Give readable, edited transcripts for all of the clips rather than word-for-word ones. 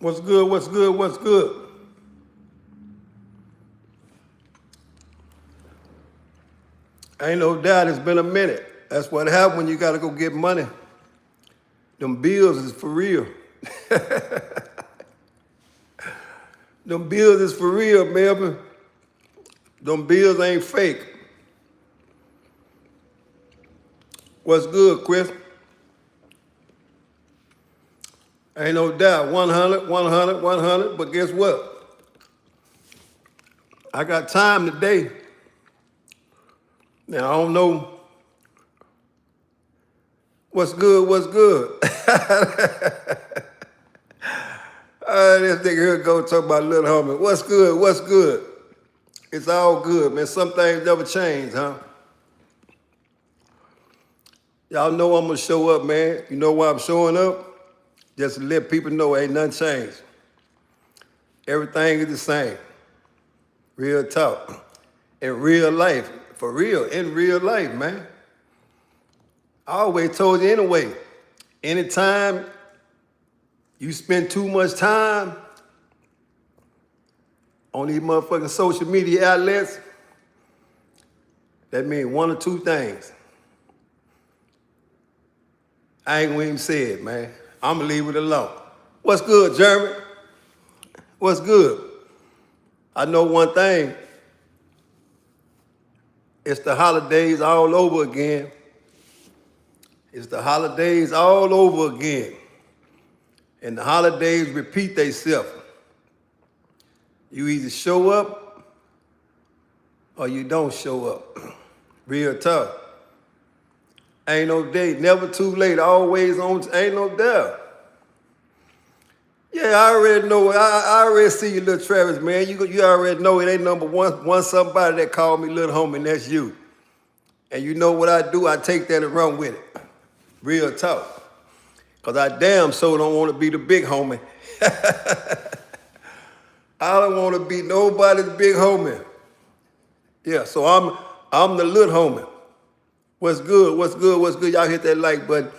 What's good? What's good? What's good? Ain't no doubt it's been a minute. That's what happens when you got to go get money. Them bills is for real. Them bills is for real, Melvin. Them bills ain't fake. What's good, Chris? Ain't no doubt. 100, 100, 100. But guess what? I got time today. Now, I don't know what's good, what's good. This nigga here go talk about little homie. What's good, what's good? It's all good, man. Some things never change, huh? Y'all know I'm gonna show up, man. You know why I'm showing up? Just to let people know ain't nothing changed. Everything is the same. Real talk. In real life. For real, in real life, man. I always told you anyway, anytime you spend too much time on these motherfucking social media outlets, that means one or two things. I ain't gonna even say it, man. I'm gonna leave it alone. What's good, Jeremy? What's good? I know one thing. It's the holidays all over again. It's the holidays all over again. And the holidays repeat themselves. You either show up or you don't show up. Real tough. Ain't no day, never too late, always on, ain't no doubt. Yeah, I already know, I already see you, little Travis, man. You already know it ain't number one somebody that called me little homie, and that's you. And you know what I do? I take that and run with it. Real talk. Because I damn so don't want to be the big homie. I don't want to be nobody's big homie. Yeah, so I'm the little homie. What's good? What's good? What's good? Y'all hit that like button.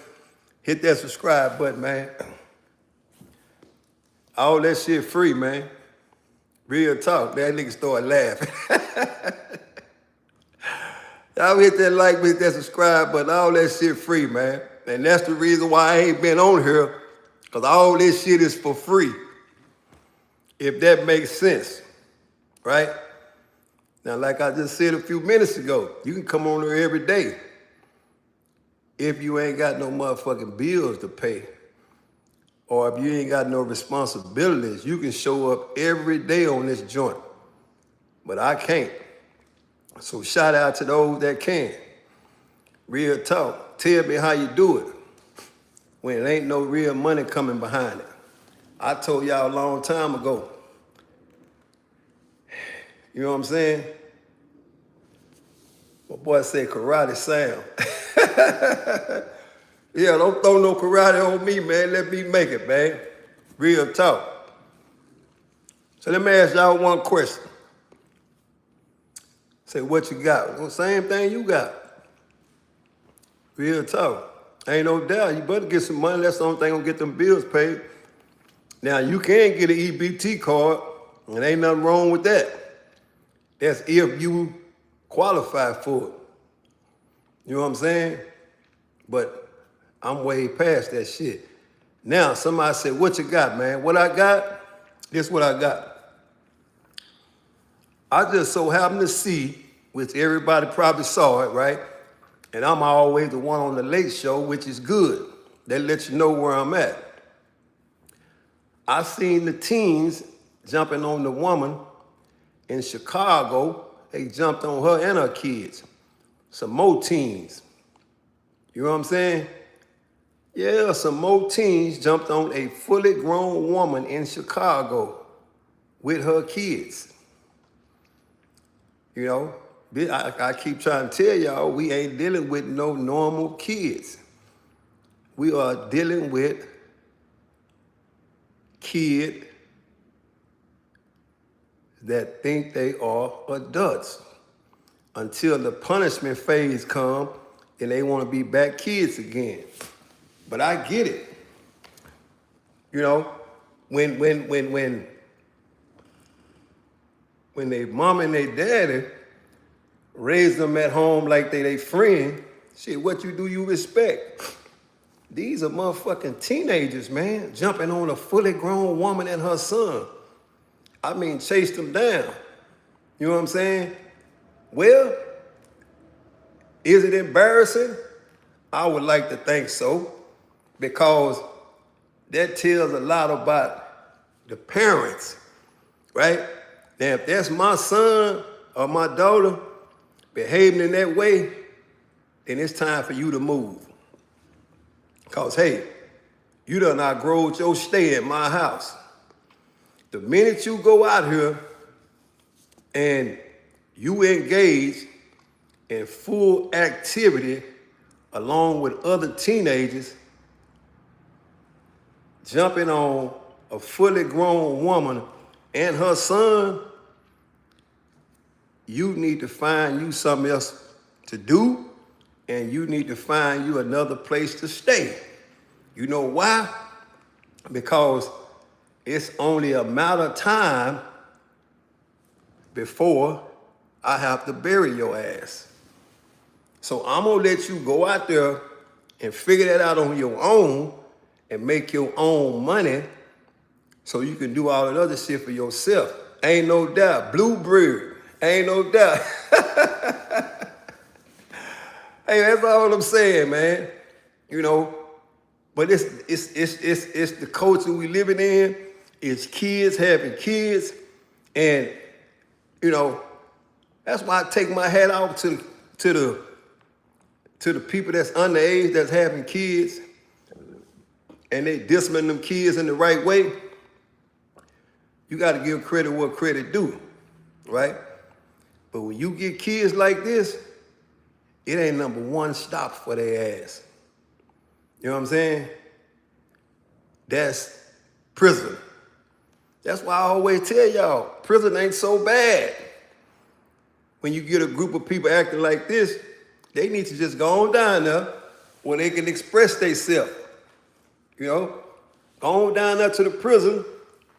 Hit that subscribe button, man. All that shit free, man. Real talk. That nigga started laughing. Y'all hit that like, hit that subscribe button. All that shit free, man. And that's the reason why I ain't been on here, because all this shit is for free. If that makes sense, right? Now, like I just said a few minutes ago, you can come on here every day. If you ain't got no motherfucking bills to pay, or if you ain't got no responsibilities, you can show up every day on this joint. But I can't. So shout out to those that can. Real talk. Tell me how you do it when it ain't no real money coming behind it. I told y'all a long time ago. You know what I'm saying? My boy said karate Sam. Yeah, don't throw no karate on me, man. Let me make it, man. Real talk. So let me ask y'all one question. Say, what you got? Well, same thing you got. Real talk. Ain't no doubt. You better get some money. That's the only thing gonna get them bills paid. Now, you can get an EBT card, and ain't nothing wrong with that. That's if you qualify for it. You know what I'm saying? But I'm way past that shit. Now, somebody said, what you got, man? What I got? This what I got. I just so happened to see, which everybody probably saw it, right? And I'm always the one on the late show, which is good. They let you know where I'm at. I seen the teens jumping on the woman in Chicago. They jumped on her and her kids. Some more teens. You know what I'm saying? Yeah, some more teens jumped on a fully grown woman in Chicago with her kids. You know, I keep trying to tell y'all, we ain't dealing with no normal kids. We are dealing with kids that think they are adults until the punishment phase comes and they want to be back kids again. But I get it. You know, when their mom and their daddy raised them at home like they friend, shit, what you do, you respect. These are motherfucking teenagers, man, jumping on a fully grown woman and her son. I mean, chased them down. You know what I'm saying? Well, is it embarrassing? I would like to think so, because that tells a lot about the parents, right? Now, if that's my son or my daughter behaving in that way, then it's time for you to move. Because, hey, you done outgrowed your stay at my house. The minute you go out here and you engage in full activity along with other teenagers, jumping on a fully grown woman and her son, you need to find you something else to do, and you need to find you another place to stay. You know why? Because it's only a matter of time before I have to bury your ass. So I'm gonna let you go out there and figure that out on your own and make your own money so you can do all that other shit for yourself. Ain't no doubt. Bluebird, ain't no doubt. Hey, that's all I'm saying, man. You know, but it's the culture we living in. It's kids having kids, and you know, that's why I take my hat off to the people that's underage that's having kids, and they disciplining them kids in the right way. You got to give credit what credit due, right? But when you get kids like this, it ain't number one stop for their ass. You know what I'm saying? That's prison. That's why I always tell y'all, prison ain't so bad. When you get a group of people acting like this, they need to just go on down there where they can express themselves. You know, go on down there to the prison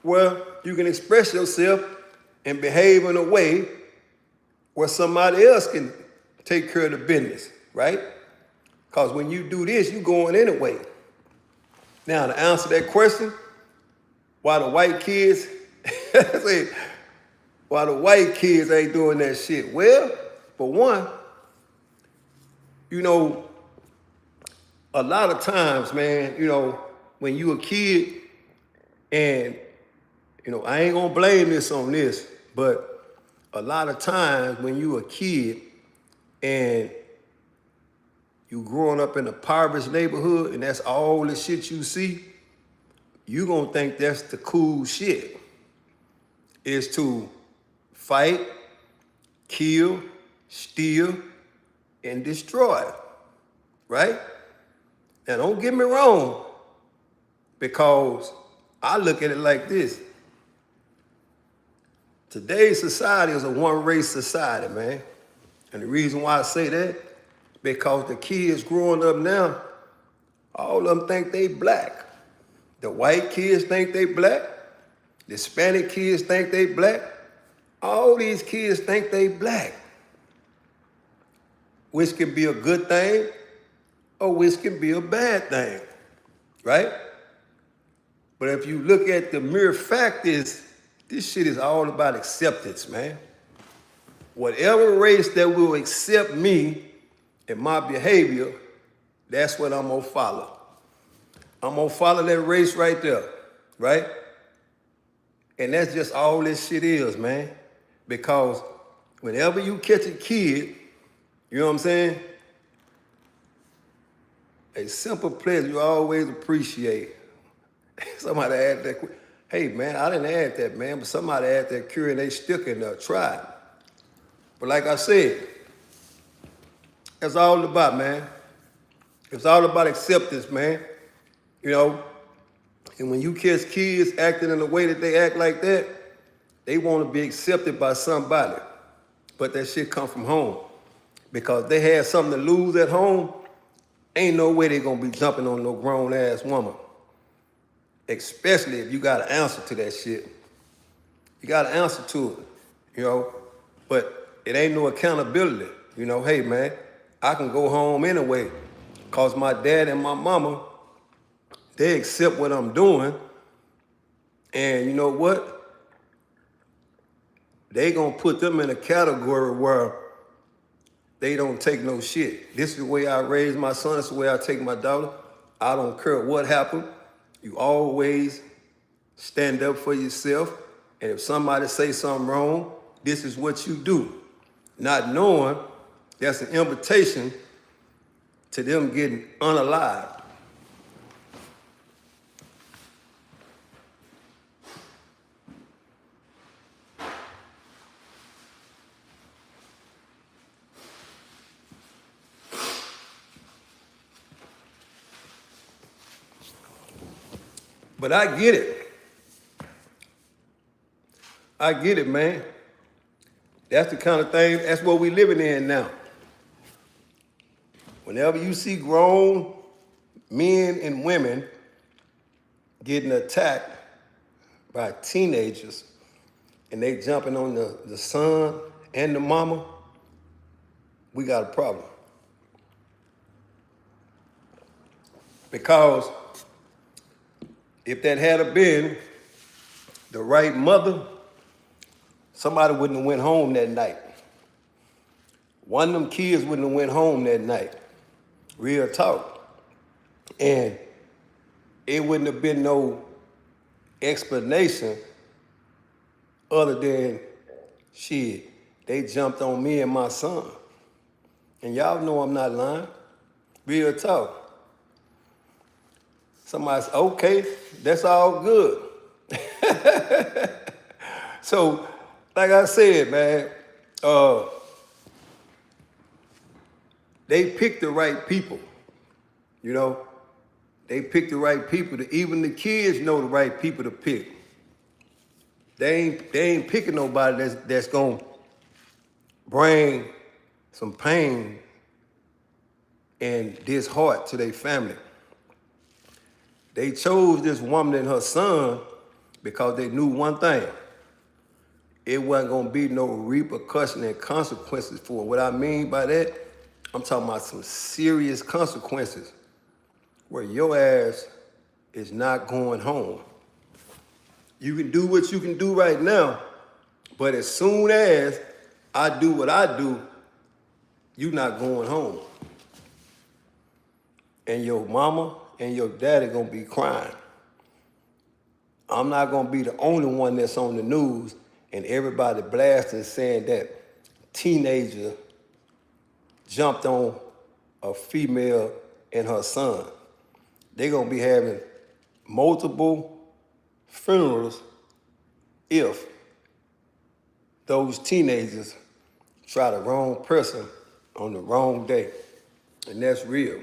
where you can express yourself and behave in a way where somebody else can take care of the business, right? Because when you do this, you going anyway. Now, to answer that question, why the white kids, why the white kids ain't doing that shit? Well, for one, you know, a lot of times, man, you know, when you a kid, and, you know, I ain't gonna blame this on this, but a lot of times when you a kid and you growing up in a impoverished neighborhood and that's all the shit you see, you gonna think that's the cool shit, is to fight, kill, steal, and destroy, right? Now, don't get me wrong, because I look at it like this. Today's society is a one-race society, man. And the reason why I say that, because the kids growing up now, all of them think they black. The white kids think they black. The Hispanic kids think they black. All these kids think they black, which can be a good thing or which can be a bad thing, right? But if you look at the mere fact is, this shit is all about acceptance, man. Whatever race that will accept me and my behavior, that's what I'm gonna follow. I'm gonna follow that race right there, right? And that's just all this shit is, man. Because whenever you catch a kid, you know what I'm saying? A simple pleasure you always appreciate. Somebody add that. Hey, man, I didn't add that, man, but somebody add that cure and they stick and try it. But like I said, that's all it's about, man. It's all about acceptance, man. You know, and when you catch kids acting in the way that they act like that, they want to be accepted by somebody. But that shit come from home. Because they had something to lose at home, ain't no way they gonna be jumping on no grown-ass woman. especially if you got an answer to that shit. You got an answer to it, you know, but it ain't no accountability. You know, hey, man, I can go home anyway because my dad and my mama, they accept what I'm doing. And you know what? They gonna put them in a category where they don't take no shit. This is the way I raise my son. This is the way I take my daughter. I don't care what happened. You always stand up for yourself. And if somebody say something wrong, this is what you do. Not knowing that's an invitation to them getting unalived. But I get it. I get it, man. That's the kind of thing, that's what we living in now. Whenever you see grown men and women getting attacked by teenagers and they jumping on the son and the mama, we got a problem. Because if that had been the right mother, somebody wouldn't have went home that night. One of them kids wouldn't have went home that night. Real talk. And it wouldn't have been no explanation other than, shit, they jumped on me and my son. And y'all know I'm not lying. Real talk. Somebody said, okay, that's all good. So, like I said, man, they picked the right people, you know? They picked the right people. Even the kids know the right people to pick. They ain't picking nobody that's gonna bring some pain and disheart to their family. They chose this woman and her son because they knew one thing. It wasn't gonna be no repercussion and consequences for it. What I mean by that, I'm talking about some serious consequences where your ass is not going home. You can do what you can do right now, but as soon as I do what I do, you're not going home. And your mama and your daddy gonna be crying. I'm not gonna be the only one that's on the news and everybody blasting saying that teenager jumped on a female and her son. They're gonna be having multiple funerals if those teenagers try the wrong person on the wrong day. And that's real.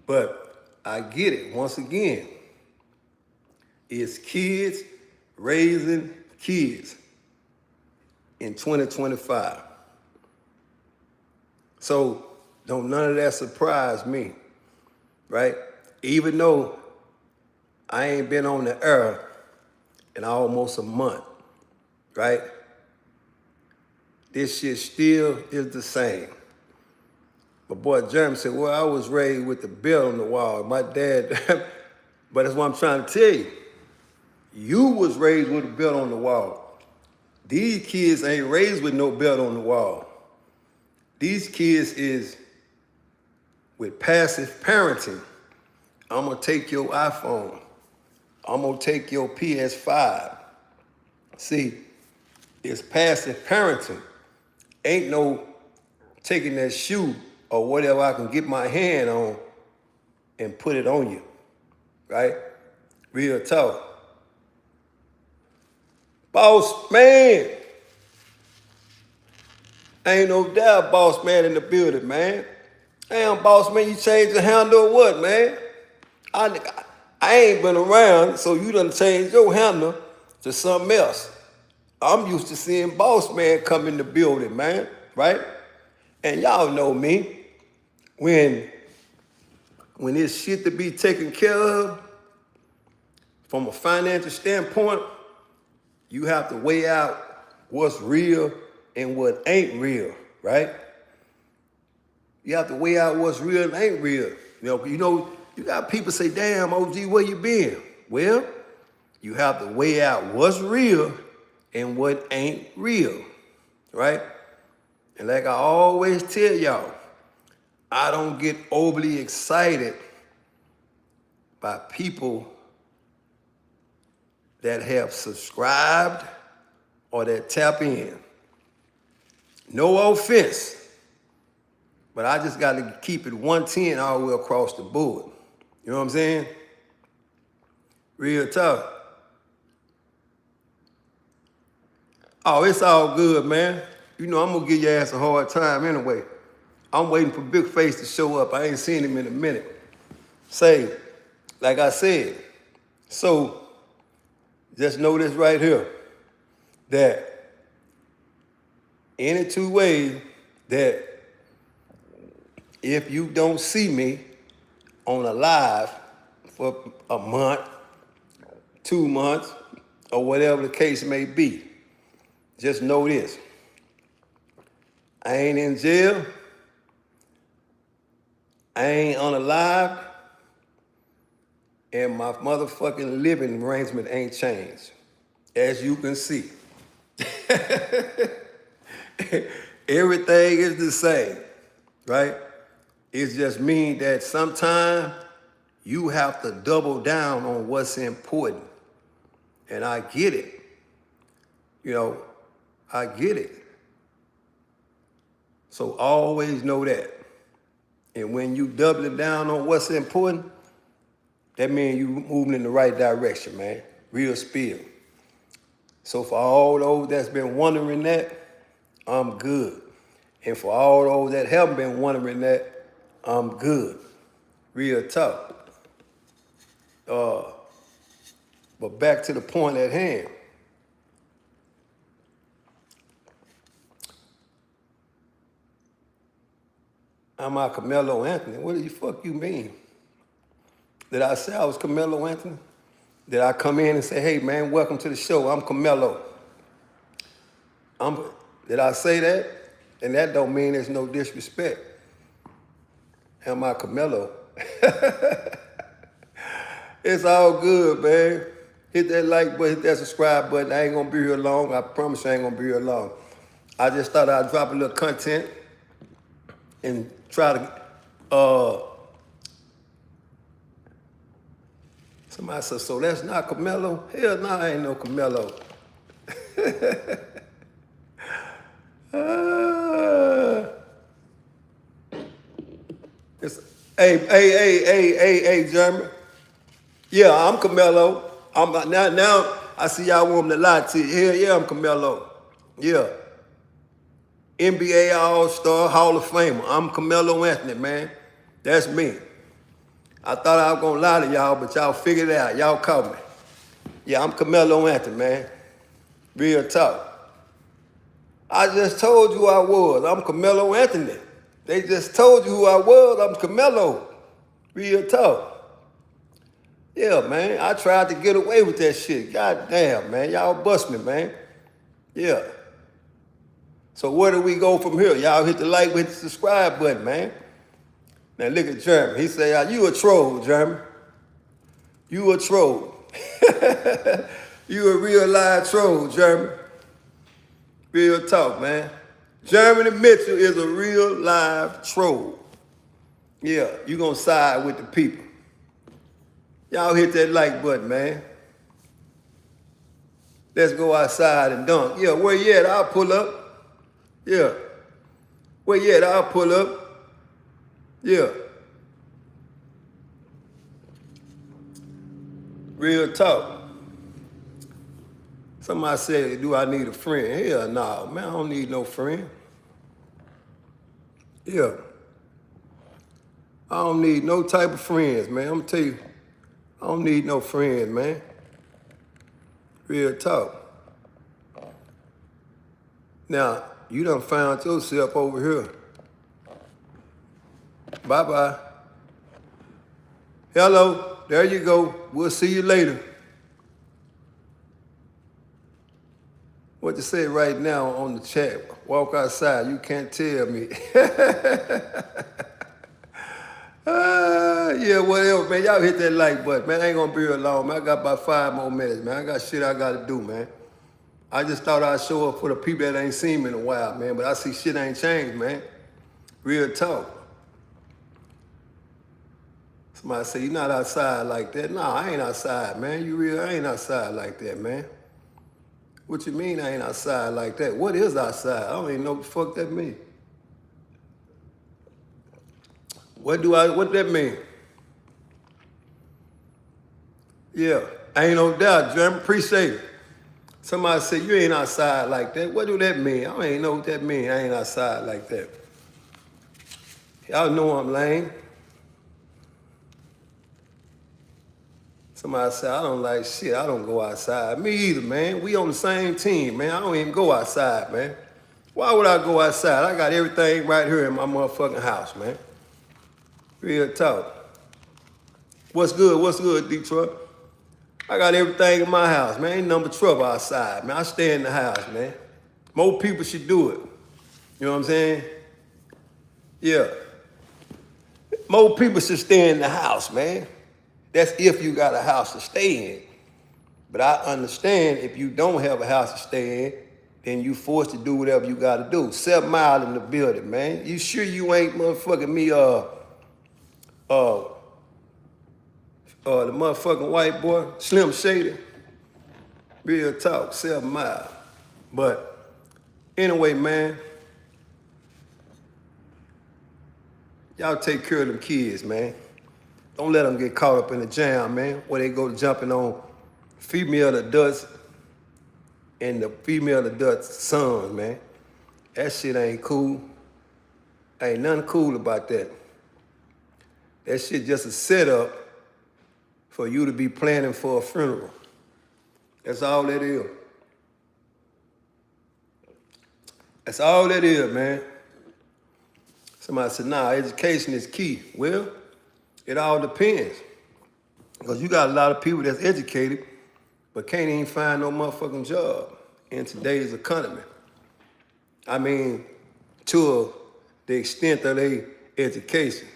But I get it, once again, it's kids raising kids in 2025. So don't none of that surprise me, right? Even though I ain't been on the air in almost a month, right? This shit still is the same. My boy Jeremy said, well, I was raised with the belt on the wall. My dad, but that's what I'm trying to tell you. You was raised with a belt on the wall. These kids ain't raised with no belt on the wall. These kids is with passive parenting. I'm gonna take your iPhone. I'm gonna take your PS5. See, it's passive parenting. Ain't no taking that shoe or whatever I can get my hand on and put it on you, right? Real talk. Boss man. Ain't no doubt boss man in the building, man. Damn, boss man, you changed the handle or what, man? I ain't been around, so you done changed your handle to something else. I'm used to seeing boss man come in the building, man, right? And y'all know me. When it's shit to be taken care of, from a financial standpoint, you have to weigh out what's real and what ain't real, right? You have to weigh out what's real and ain't real. You got people say, damn, OG, where you been? Well, you have to weigh out what's real and what ain't real, right? And like I always tell y'all, I don't get overly excited by people that have subscribed or that tap in. No offense, but I just got to keep it 110 all the way across the board. You know what I'm saying? Real tough. Oh, it's all good, man. I'm going to give your ass a hard time anyway. I'm waiting for Big Face to show up. I ain't seen him in a minute. Say, like I said, so just know this right here, that any two ways that if you don't see me on a live for a month, 2 months, or whatever the case may be, just know this. I ain't in jail. I ain't on a live. And my motherfucking living arrangement ain't changed, as you can see. Everything is the same, right? It just means that sometimes you have to double down on what's important. And I get it. I get it. So always know that. And when you doubling down on what's important, that means you moving in the right direction, man. Real spill. So for all those that's been wondering that, I'm good. And for all those that haven't been wondering that, I'm good. Real tough. But back to the point at hand. Am I Carmelo Anthony? What the fuck you mean? Did I say I was Carmelo Anthony? Did I come in and say, hey man, welcome to the show, I'm Carmelo? Did I say that? And that don't mean there's no disrespect. Am I Carmelo? It's all good, man. Hit that like button, hit that subscribe button. I ain't gonna be here long. I promise I ain't gonna be here long. I just thought I'd drop a little content and try to, somebody said, so that's not Carmelo? Hell no, I ain't no Carmelo. Hey, Jeremy. Yeah, I'm Carmelo. Now I see y'all want me to lie to you. Hell yeah, I'm Carmelo. Yeah. NBA All-Star Hall of Famer. I'm Carmelo Anthony, man. That's me. I thought I was gonna lie to y'all, but y'all figured it out. Y'all caught me. Yeah, I'm Carmelo Anthony, man. Real talk. I just told you who I was. I'm Carmelo Anthony. They just told you who I was. I'm Carmelo. Real talk. Yeah, man. I tried to get away with that shit. God damn, man. Y'all bust me, man. Yeah. So where do we go from here? Y'all hit the like, hit the subscribe button, man. Now look at Jeremy. He say, you a troll, Jeremy. You a troll. You a real live troll, Jeremy. Real talk, man. Jeremy Mitchell is a real live troll. Yeah, you gonna side with the people. Y'all hit that like button, man. Let's go outside and dunk. Yeah, where you at? I'll pull up. Yeah. Where you at? I'll pull up. Yeah. Real talk. Somebody said, do I need a friend? Hell no, man, I don't need no friend. Yeah. I don't need no type of friends, man. I'm gonna tell you, I don't need no friends, man. Real talk. Now, you done found yourself over here. Bye-bye. Hello, there you go. We'll see you later. What to say right now on the chat? Walk outside. You can't tell me. Yeah, whatever, man. Y'all hit that like button, man. I ain't gonna be here long, man. I got about 5 more minutes, man. I got shit I gotta do, man. I just thought I'd show up for the people that ain't seen me in a while, man. But I see shit ain't changed, man. Real talk. Somebody say, you not outside like that. Nah, I ain't outside, man. You real? I ain't outside like that, man. What you mean I ain't outside like that? What is outside? I don't even know what the fuck that mean. What that mean? Yeah, ain't no doubt, Jeremy. Appreciate it. Somebody said, you ain't outside like that. What do that mean? I don't even know what that mean. I ain't outside like that. Y'all know I'm lame. Somebody said, I don't like shit. I don't go outside. Me either, man. We on the same team, man. I don't even go outside, man. Why would I go outside? I got everything right here in my motherfucking house, man. Real talk. What's good, Detroit? I got everything in my house, man. Ain't number trouble outside, man. I stay in the house, man. More people should do it. You know what I'm saying? Yeah. More people should stay in the house, man. That's if you got a house to stay in. But I understand if you don't have a house to stay in, then you forced to do whatever you got to do. 7 Mile in the building, man. You sure you ain't motherfucking me, the motherfucking white boy, Slim Shady? Real talk, 7 Mile. But anyway, man, y'all take care of them kids, man. Don't let them get caught up in the jam, man, where they go jumping on female adults and the female adults' sons, man. That shit ain't cool. Ain't nothing cool about that. That shit just a setup for you to be planning for a funeral. That's all that is. That's all that is, man. Somebody said, nah, education is key. Well, it all depends. Because you got a lot of people that's educated, but can't even find no motherfucking job in today's economy. I mean, to the extent of their education.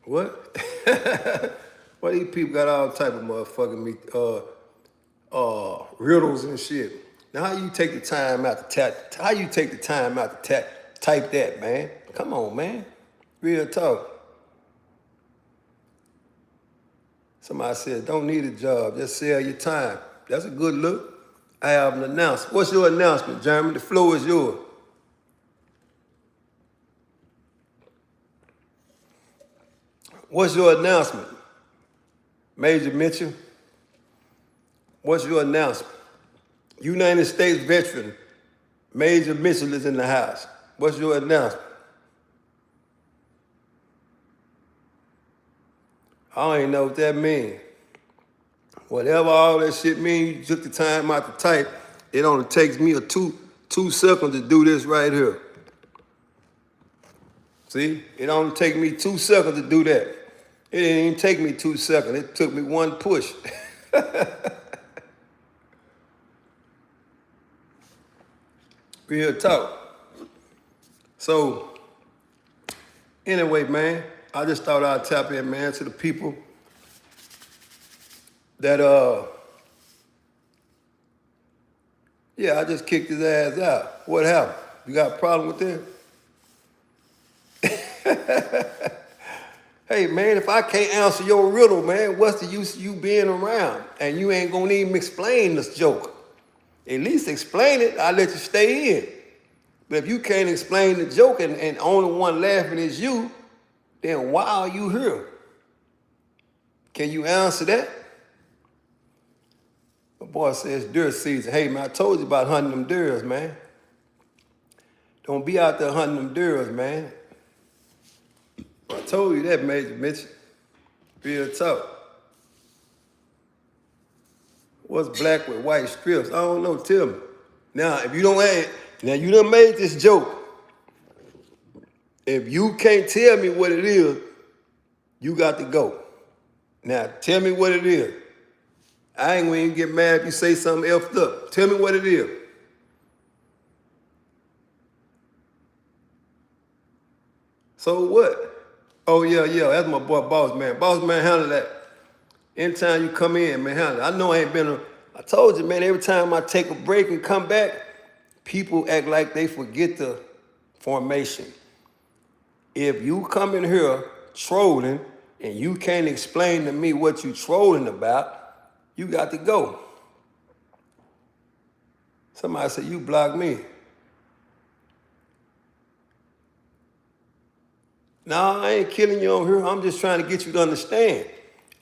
What? Why these people got all type of motherfucking riddles and shit? Now how you take the time out to type that, man? Come on, man. Real talk. Somebody said, don't need a job, just sell your time. That's a good look. I have an announcement. What's your announcement, Jeremy? The floor is yours. What's your announcement? Major Mitchell, what's your announcement? United States veteran, Major Mitchell is in the house. What's your announcement? I don't even know what that means. Whatever all that shit means, you took the time out to type. It only takes me two seconds to do this right here. See? It only takes me 2 seconds to do that. It didn't even take me 2 seconds. It took me one push. Real talk. So, anyway, man, I just thought I'd tap in, man, to the people that, yeah, I just kicked his ass out. What happened? You got a problem with that? Hey, man, if I can't answer your riddle, man, what's the use of you being around? And you ain't gonna even explain this joke. At least explain it, I'll let you stay in. But if you can't explain the joke and only one laughing is you, then why are you here? Can you answer that? My boy says deer season. Hey, man, I told you about hunting them deers, man. Don't be out there hunting them deers, man. I told you that, Major Mitchell. Real talk. What's black with white strips? I don't know, tell me. Now, if you don't add, now you done made this joke. If you can't tell me what it is, you got to go. Now, tell me what it is. I ain't gonna even get mad if you say something effed up. Tell me what it is. So what? Oh yeah, that's my boy Boss Man. Boss Man, handle that. Anytime you come in, man, handle it. I know I ain't been I told you, man, every time I take a break and come back, people act like they forget the formation. If you come in here trolling and you can't explain to me what you trolling about, you got to go. Somebody said, you blocked me. No, I ain't killing you on here. I'm just trying to get you to understand.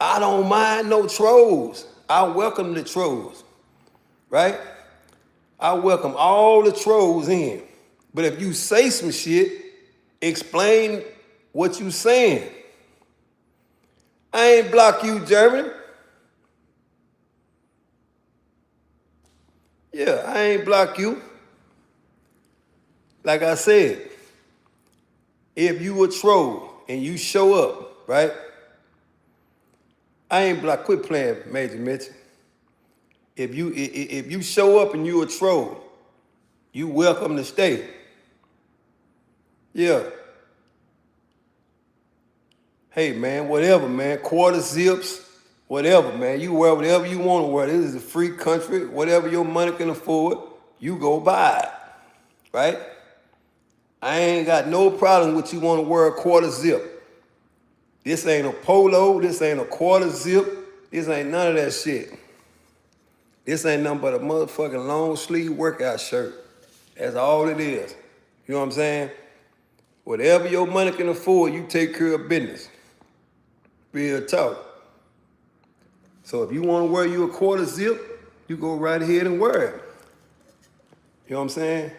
I don't mind no trolls. I welcome the trolls, right? I welcome all the trolls in. But if you say some shit, explain what you saying. I ain't block you, Germany. Yeah, I ain't block you. Like I said, if you a troll and you show up, right? I ain't block. Quit playing, Major Mitch. If you show up and you a troll, you welcome to stay. Yeah. Hey man, whatever, man. Quarter zips, whatever, man. You wear whatever you want to wear. This is a free country. Whatever your money can afford, you go buy it, right? I ain't got no problem with you want to wear a quarter zip. This ain't a polo. This ain't a quarter zip. This ain't none of that shit. This ain't nothing but a motherfucking long sleeve workout shirt. That's all it is. You know what I'm saying? Whatever your money can afford, you take care of business. Real talk. So if you want to wear you a quarter zip, you go right ahead and wear it. You know what I'm saying?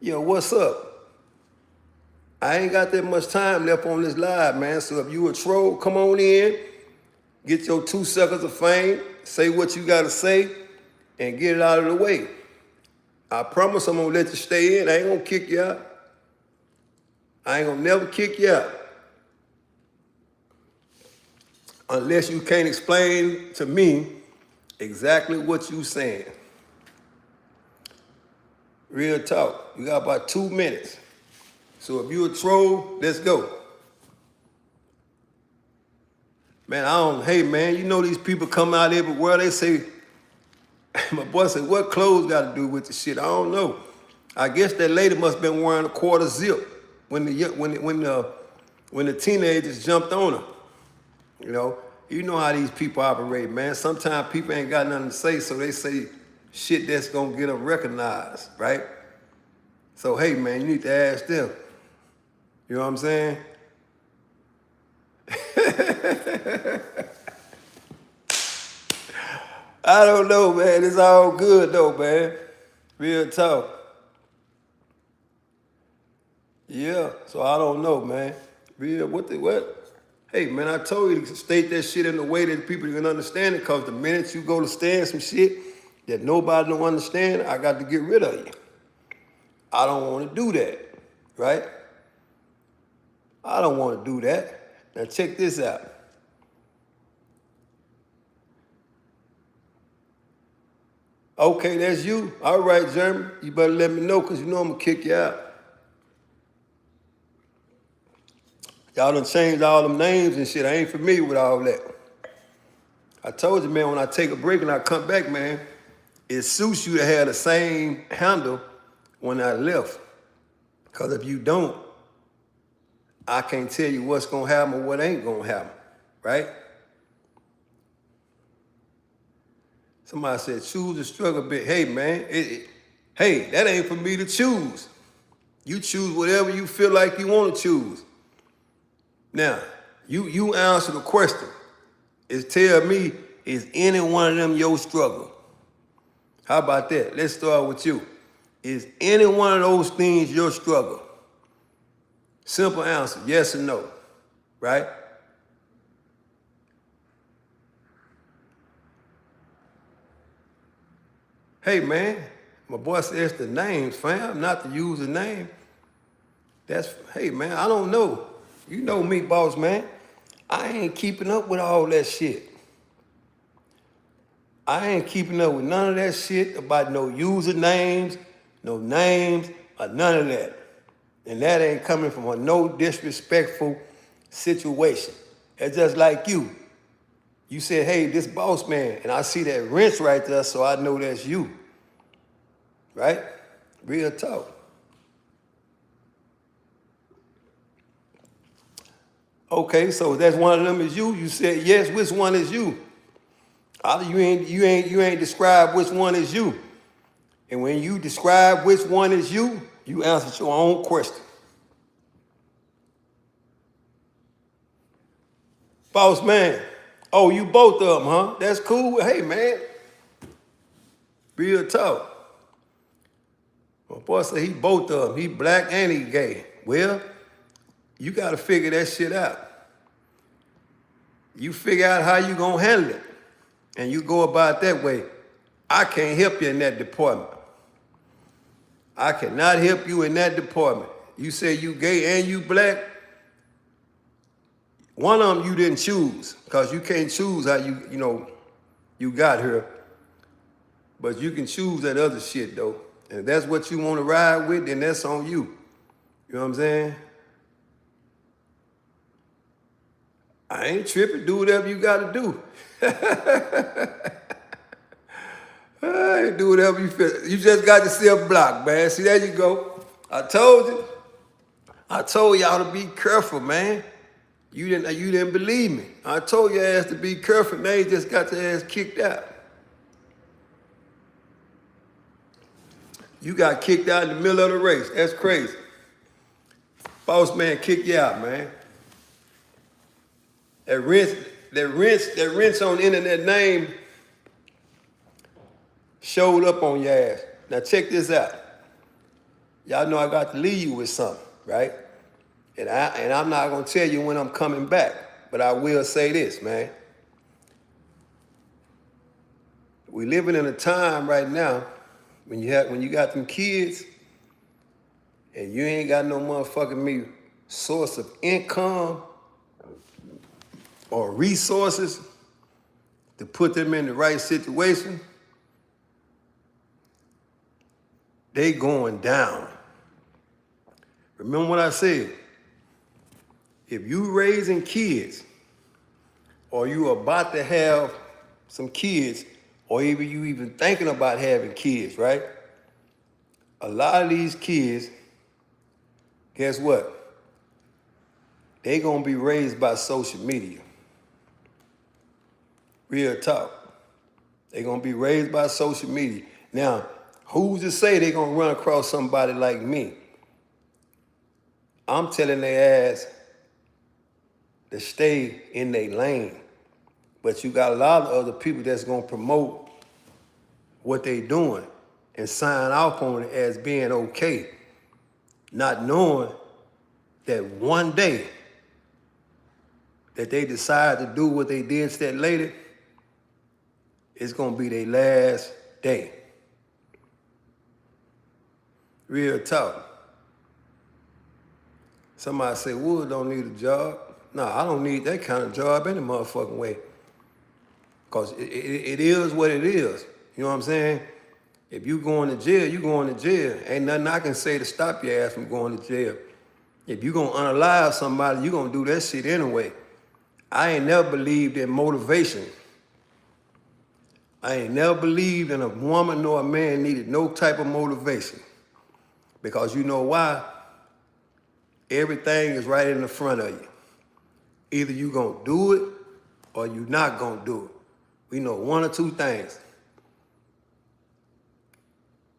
Yo, what's up? I ain't got that much time left on this live, man. So if you a troll, come on in, get your 2 seconds of fame, say what you got to say, and get it out of the way. I promise I'm going to let you stay in. I ain't going to kick you out. I ain't going to never kick you out. Unless you can't explain to me exactly what you saying. Real talk. You got about 2 minutes. So if you a troll, let's go. Man, hey man, you know these people come out everywhere, they say, my boy said, what clothes got to do with the shit? I don't know. I guess that lady must have been wearing a quarter zip when the teenagers jumped on her. You know how these people operate, man. Sometimes people ain't got nothing to say, so they say shit that's gonna get them recognized, right? So hey, man, you need to ask them. You know what I'm saying? I don't know, man. It's all good though, man. Real talk. Yeah, so I don't know, man. Real, what? Hey, man, I told you to state that shit in a way that people can understand it, because the minute you go to stand some shit that nobody don't understand, I got to get rid of you. I don't want to do that, right? I don't want to do that. Now check this out. Okay, that's you. All right, Jeremy. You better let me know, because you know I'm going to kick you out. Y'all done changed all them names and shit. I ain't familiar with all that. I told you, man, when I take a break and I come back, man, it suits you to have the same handle when I left. Because if you don't, I can't tell you what's going to happen or what ain't going to happen, right? Somebody said, choose the struggle bit. Hey, man, hey, that ain't for me to choose. You choose whatever you feel like you want to choose. Now, you answer the question. Tell me, is any one of them your struggle? How about that? Let's start with you. Is any one of those things your struggle? Simple answer, yes or no, right? Hey, man, my boy says the names, fam, not to use the name. Hey, man, I don't know. You know me, boss man. I ain't keeping up with all that shit. I ain't keeping up with none of that shit about no usernames, no names, or none of that. And that ain't coming from a no disrespectful situation. It's just like you. You said, hey, this boss man, and I see that wrench right there, so I know that's you. Right? Real talk. Okay, so that's one of them is you. You said yes. Which one is you? You ain't describe which one is you. And when you describe which one is you, you answered your own question. Boss man. Oh, you both of them, huh? That's cool. Hey, man. Real talk. My boy said he both of them. He black and he gay. Well, you got to figure that shit out. You figure out how you going to handle it. And you go about that way. I can't help you in that department. I cannot help you in that department. You say you gay and you black. One of them you didn't choose because you can't choose how you got here. But you can choose that other shit though. And if that's what you want to ride with, then that's on you. You know what I'm saying? I ain't tripping. Do whatever you got to do. Do whatever you feel. You just got to self-block, man. See, there you go. I told you. I told y'all to be careful, man. You didn't believe me. I told your ass to be careful. Now you just got your ass kicked out. You got kicked out in the middle of the race. That's crazy. Boss man kicked you out, man. That rinse on the internet name showed up on your ass. Now check this out. Y'all know I got to leave you with something, right? And I'm not gonna tell you when I'm coming back, but I will say this, man. We living in a time right now when you got them kids and you ain't got no motherfucking source of income or resources to put them in the right situation, they going down. Remember what I said? If you raising kids or you about to have some kids or even you even thinking about having kids, right? A lot of these kids, guess what? They gonna be raised by social media. Real talk. They gonna be raised by social media. Now, who's to say they gonna run across somebody like me? I'm telling their ass to stay in their lane. But you got a lot of other people that's gonna promote what they doing and sign off on it as being okay, not knowing that one day that they decide to do what they did that later, it's gonna be their last day. Real talk. Somebody say, Wood don't need a job. No, I don't need that kind of job any motherfucking way. Because it is what it is. You know what I'm saying? If you going to jail, you going to jail. Ain't nothing I can say to stop your ass from going to jail. If you going to unalive somebody, you going to do that shit anyway. I ain't never believed in motivation. I ain't never believed in a woman nor a man needed no type of motivation. Because you know why? Everything is right in the front of you. Either you gonna do it or you not gonna do it. We know one or two things.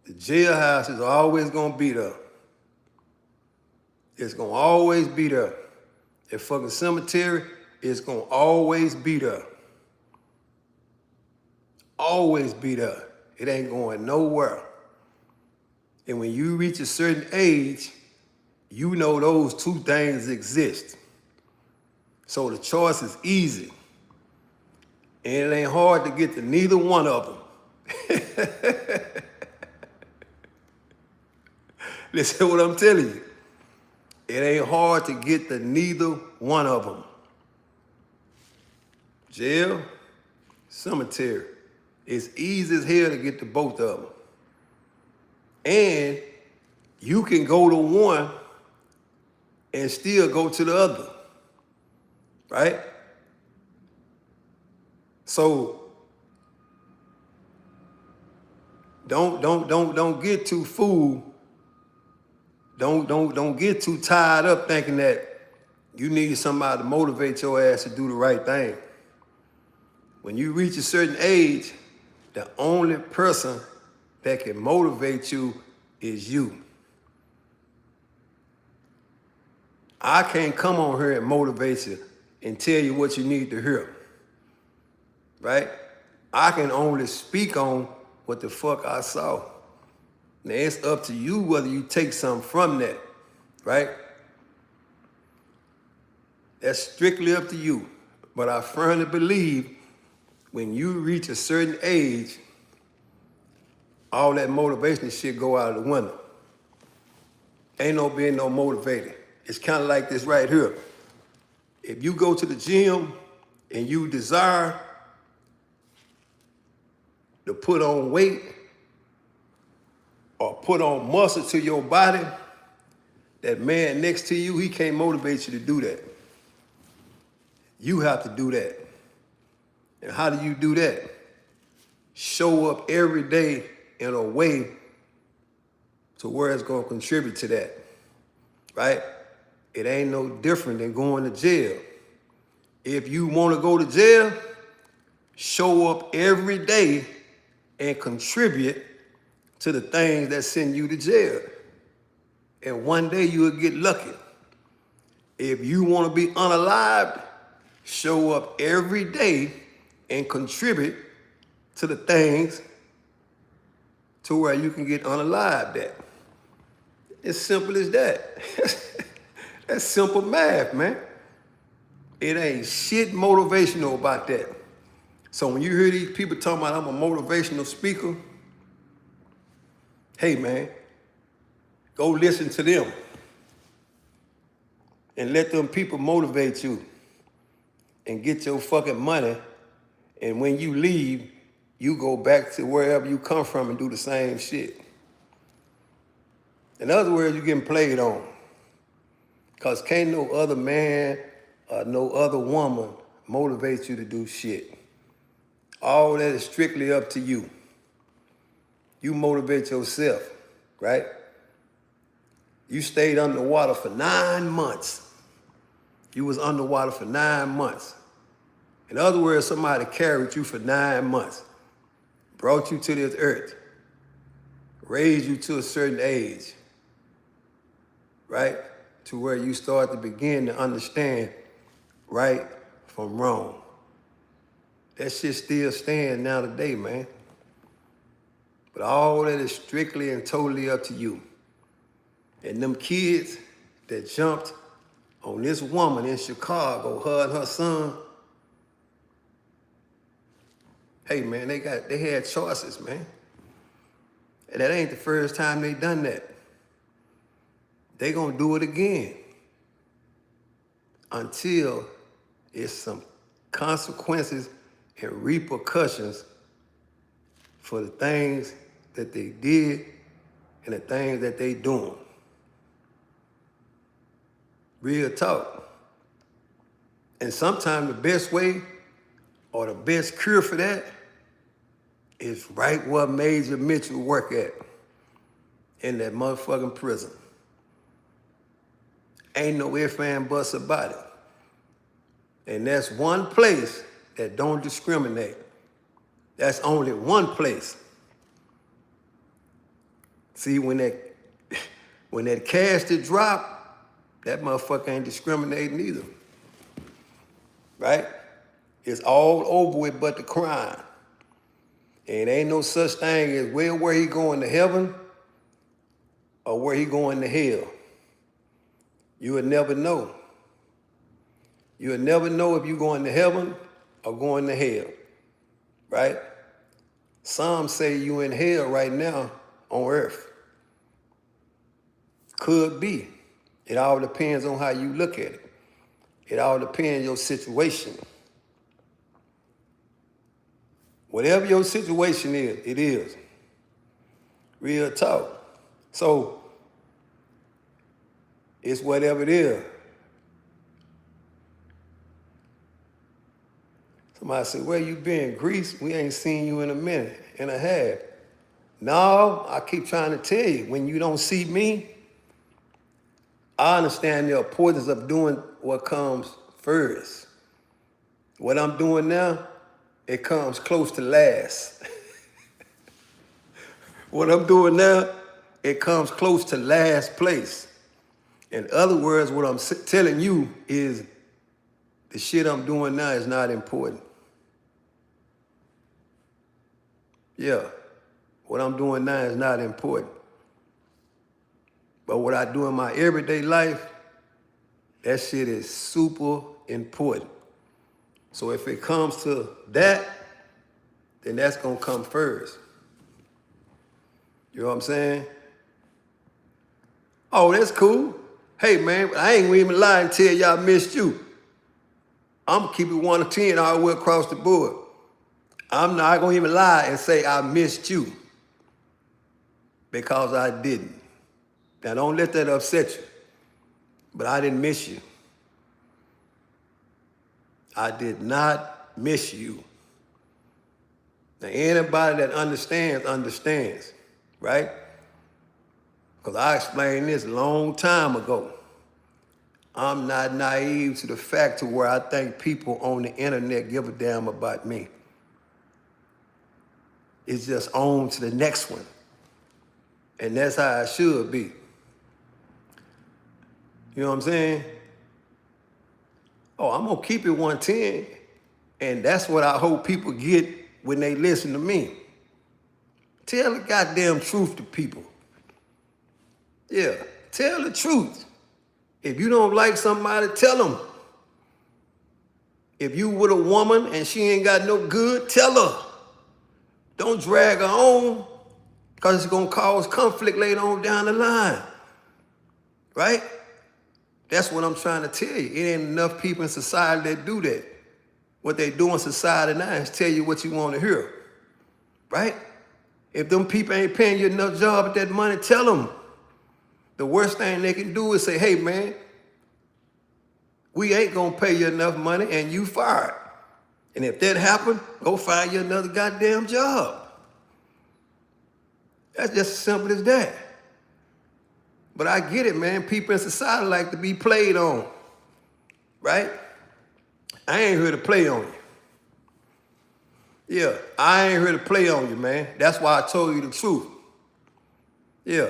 The jailhouse is always gonna be there. It's gonna always be there. That fucking cemetery is gonna always be there. Always be there. It ain't going nowhere. And when you reach a certain age, you know those two things exist. So the choice is easy. And it ain't hard to get to neither one of them. Listen to what I'm telling you. It ain't hard to get to neither one of them. Jail, cemetery. It's easy as hell to get to both of them. And you can go to one and still go to the other, right? So don't get too fooled. Don't get too tied up thinking that you need somebody to motivate your ass to do the right thing. When you reach a certain age, the only person that can motivate you is you. I can't come on here and motivate you and tell you what you need to hear, right? I can only speak on what the fuck I saw. Now it's up to you whether you take something from that, right? That's strictly up to you. But I firmly believe when you reach a certain age, all that motivation shit go out of the window. Ain't no being no motivator. It's kind of like this right here. If you go to the gym and you desire to put on weight or put on muscle to your body, that man next to you, he can't motivate you to do that. You have to do that. And how do you do that? Show up every day in a way to where it's gonna contribute to that, right? It ain't no different than going to jail. If you wanna go to jail, show up every day and contribute to the things that send you to jail. And one day you'll get lucky. If you wanna be unalived, show up every day and contribute to the things to where you can get unalived at. It's simple as that. That's simple math, man. It ain't shit motivational about that. So when you hear these people talking about I'm a motivational speaker, hey man, go listen to them and let them people motivate you and get your fucking money. And when you leave, you go back to wherever you come from and do the same shit. In other words, you're getting played on. Because can't no other man or no other woman motivate you to do shit. All that is strictly up to you. You motivate yourself, right? You stayed underwater for 9 months. You was underwater for 9 months. In other words, somebody carried you for 9 months, brought you to this earth, raised you to a certain age, right? To where you start to begin to understand right from wrong. That shit still stands now today, man. But all that is strictly and totally up to you. And them kids that jumped on this woman in Chicago, her and her son, hey man, they had choices, man. And that ain't the first time they done that. They gonna do it again until it's some consequences and repercussions for the things that they did and the things that they doing. Real talk. And sometimes the best way or the best cure for that is right where Major Mitchell work at, in that motherfucking prison. Ain't no ifs and buts about it. And that's one place that don't discriminate. That's only one place. See, when that casket drop, that motherfucker ain't discriminating either. Right? It's all over with but the crime. And ain't no such thing as where he going to heaven or where he going to hell. You would never know. You would never know if you going to heaven or going to hell, right? Some say you in hell right now on earth. Could be. It all depends on how you look at it. It all depends on your situation. Whatever your situation is, it is. Real talk. So it's whatever it is. Somebody said, where you been? Greece? We ain't seen you in a minute and a half. No, I keep trying to tell you, when you don't see me, I understand the importance of doing what comes first. What I'm doing now, it comes close to last. What I'm doing now, it comes close to last place. In other words, what I'm telling you is the shit I'm doing now is not important. Yeah, what I'm doing now is not important. But what I do in my everyday life, that shit is super important. So if it comes to that, then that's gonna come first. You know what I'm saying? Oh, that's cool. Hey man, I ain't gonna even lie and tell y'all I missed you. I'm gonna keep it 1 to 10 all the way across the board. I'm not gonna even lie and say I missed you, because I didn't. Now don't let that upset you, but I didn't miss you. I did not miss you. Now anybody that understands, right? Because I explained this a long time ago. I'm not naive to the fact to where I think people on the internet give a damn about me. It's just on to the next one. And that's how it should be. You know what I'm saying? Oh, I'm gonna keep it 110. And that's what I hope people get when they listen to me. Tell the goddamn truth to people. Yeah, tell the truth. If you don't like somebody, tell them. If you with a woman and she ain't got no good, tell her. Don't drag her on, because it's gonna cause conflict later on down the line. Right? That's what I'm trying to tell you. It ain't enough people in society that do that. What they do in society now is tell you what you want to hear. Right? If them people ain't paying you enough job at that money, tell them. The worst thing they can do is say, hey man, we ain't gonna pay you enough money and you fired. And if that happen, go find you another goddamn job. That's just as simple as that. But I get it, man. People in society like to be played on, right? I ain't here to play on you. Yeah, I ain't here to play on you, man. That's why I told you the truth. Yeah,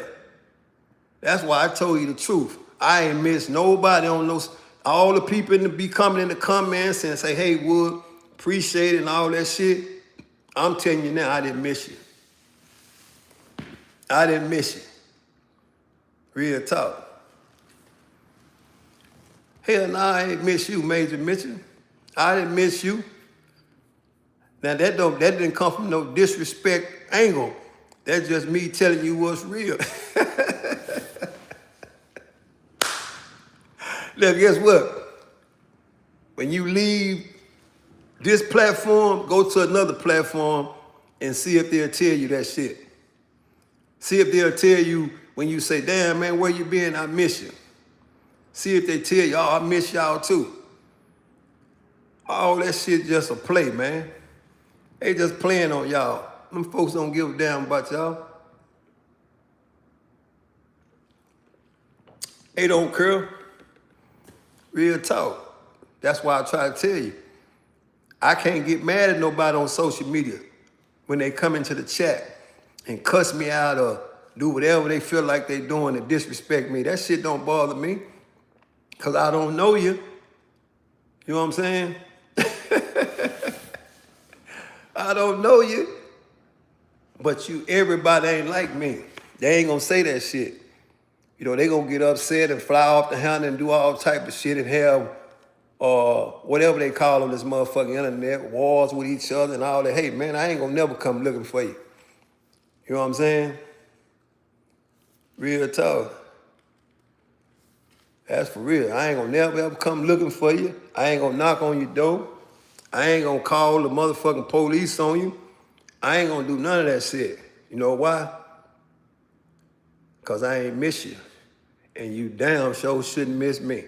that's why I told you the truth. I ain't miss nobody on those. All the people be coming in the comments and say, hey, Wood, appreciate it and all that shit. I'm telling you now, I didn't miss you. I didn't miss you. Real talk. Hell no, I ain't miss you, Major Mitchell. I didn't miss you. Now that didn't come from no disrespect angle. That's just me telling you what's real. Look, guess what? When you leave this platform, go to another platform and see if they'll tell you that shit. See if they'll tell you when you say, damn, man, where you been? I miss you. See if they tell you, oh, I miss y'all too. All that shit just a play, man. They just playing on y'all. Them folks don't give a damn about y'all. They don't care. Real talk. That's why I try to tell you. I can't get mad at nobody on social media when they come into the chat and cuss me out or do whatever they feel like they doing to disrespect me. That shit don't bother me, because I don't know you. You know what I'm saying? I don't know you. But everybody ain't like me. They ain't gonna say that shit. You know, they gonna get upset and fly off the handle and do all type of shit and have whatever they call on this motherfucking internet, wars with each other and all that. Hey man, I ain't gonna never come looking for you. You know what I'm saying? Real talk. That's for real. I ain't gonna never ever come looking for you. I ain't gonna knock on your door. I ain't gonna call the motherfucking police on you. I ain't gonna do none of that shit. You know why? Because I ain't miss you. And you damn sure shouldn't miss me.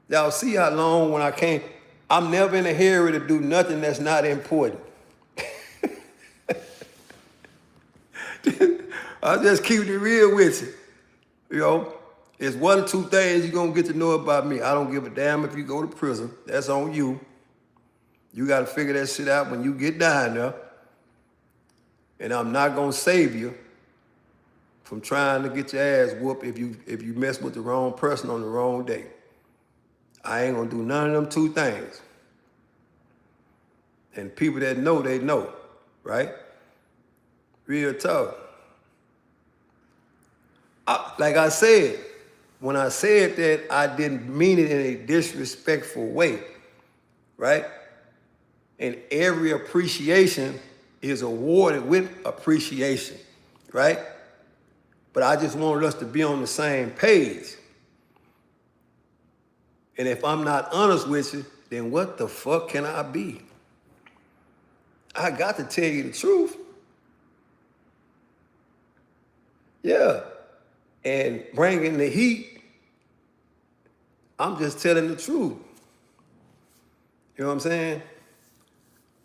Y'all see how long when I came, I'm never in a hurry to do nothing that's not important. I'll just keep it real with you. You know, it's one or two things you're gonna get to know about me. I don't give a damn if you go to prison. That's on you. You gotta figure that shit out when you get down there. And I'm not gonna save you from trying to get your ass whooped if you mess with the wrong person on the wrong day. I ain't gonna do none of them two things. And people that know, they know, right? Real talk. Like I said, when I said that, I didn't mean it in a disrespectful way, right? And every appreciation is awarded with appreciation, right? But I just wanted us to be on the same page. And if I'm not honest with you, then what the fuck can I be? I got to tell you the truth. Yeah. And bringing the heat, I'm just telling the truth. You know what I'm saying?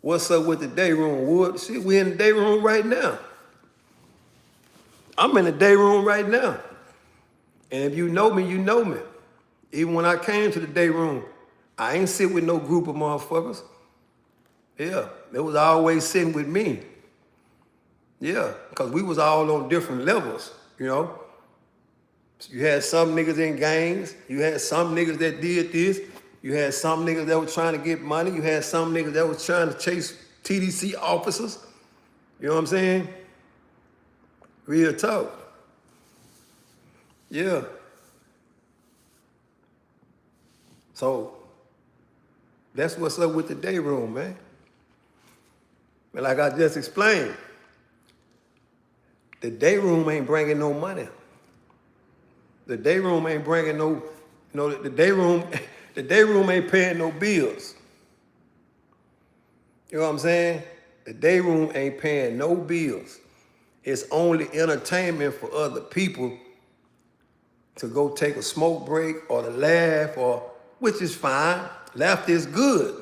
What's up with the day room, Wood? See, we in the day room right now. I'm in the day room right now. And if you know me, you know me. Even when I came to the day room, I ain't sit with no group of motherfuckers. Yeah, they was always sitting with me. Yeah, because we was all on different levels, you know? You had some niggas in gangs. You had some niggas that did this. You had some niggas that were trying to get money. You had some niggas that was trying to chase TDC officers. You know what I'm saying? Real talk. Yeah. So that's what's up with the day room, man. And like I just explained, the day room ain't bringing no money. The day room ain't bringing no, the day room ain't paying no bills. You know what I'm saying? The day room ain't paying no bills. It's only entertainment for other people to go take a smoke break or to laugh, which is fine. Laughter is good.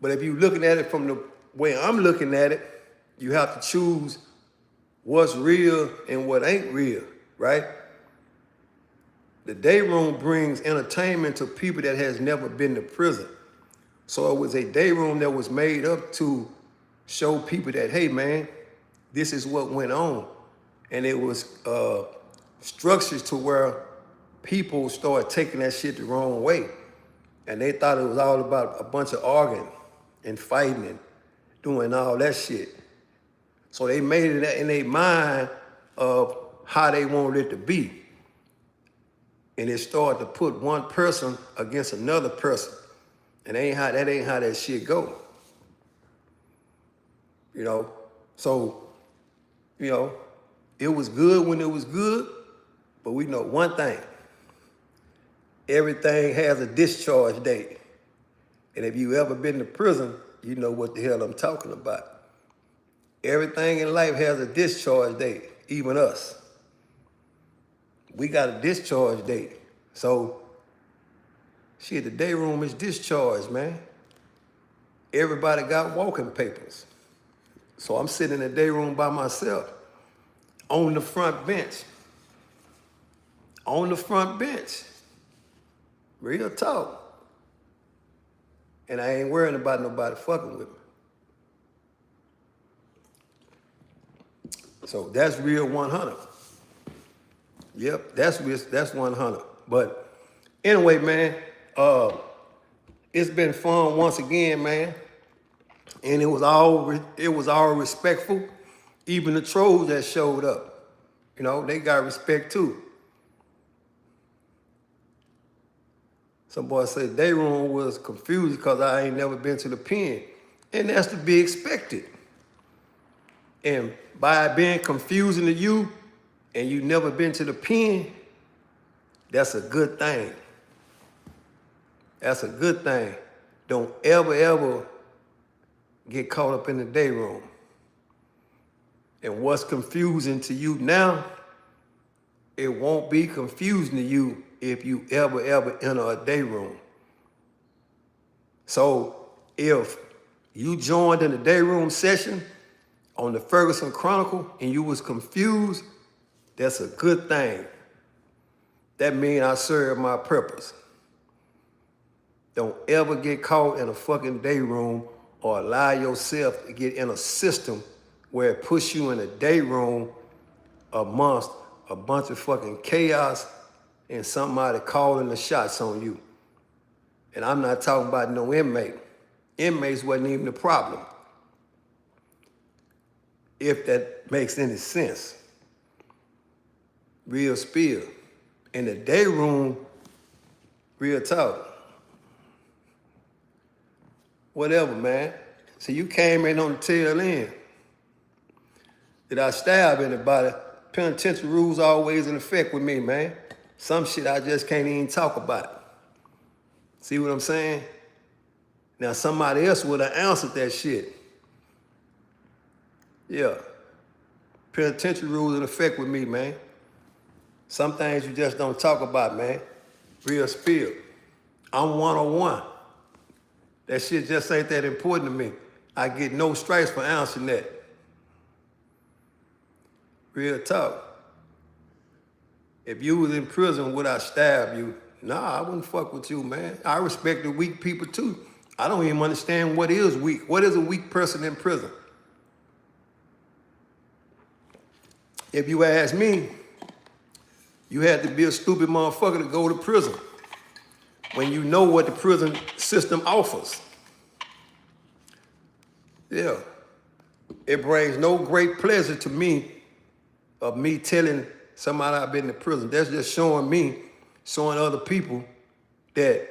But if you're looking at it from the way I'm looking at it, you have to choose what's real and what ain't real, right? The day room brings entertainment to people that has never been to prison. So it was a day room that was made up to show people that, hey man, this is what went on. And it was structured to where people started taking that shit the wrong way. And they thought it was all about a bunch of arguing and fighting and doing all that shit. So they made it in their mind of how they wanted it to be. And it started to put one person against another person. And that ain't how that shit go. You know? So, you know, it was good when it was good, but we know one thing. Everything has a discharge date. And if you ever been to prison, you know what the hell I'm talking about. Everything in life has a discharge date, even us. We got a discharge date. So, shit, the day room is discharged, man. Everybody got walking papers. So I'm sitting in the day room by myself on the front bench. On the front bench. Real talk. And I ain't worrying about nobody fucking with me. So that's real 100. Yep, that's 100. But anyway, man, it's been fun once again, man. And it was all respectful. Even the trolls that showed up, you know, they got respect too. Some boy said day room was confused because I ain't never been to the pen. And that's to be expected. And by being confusing to you and you never been to the pen, that's a good thing. That's a good thing. Don't ever get caught up in the day room. And what's confusing to you now, it won't be confusing to you if you ever enter a day room. So if you joined in the day room session on the Ferguson Chronicle and you was confused, that's a good thing. That means I served my purpose. Don't ever get caught in a fucking day room or allow yourself to get in a system where it puts you in a day room amongst a bunch of fucking chaos and somebody calling the shots on you. And I'm not talking about no inmate. Inmates wasn't even the problem, if that makes any sense. Real spill. In the day room, real talk. Whatever, man. So you came in on the tail end. Did I stab anybody? Penitentiary rules always in effect with me, man. Some shit I just can't even talk about. See what I'm saying? Now somebody else would have answered that shit. Yeah. Penitentiary rules in effect with me, man. Some things you just don't talk about, man. Real spill. I'm 101. That shit just ain't that important to me. I get no stripes for answering that. Real talk. If you was in prison, would I stab you? Nah, I wouldn't fuck with you, man. I respect the weak people too. I don't even understand what is weak. What is a weak person in prison? If you ask me, you had to be a stupid motherfucker to go to prison when you know what the prison system offers. Yeah. It brings no great pleasure to me of me telling somebody I've been to prison. That's just showing other people that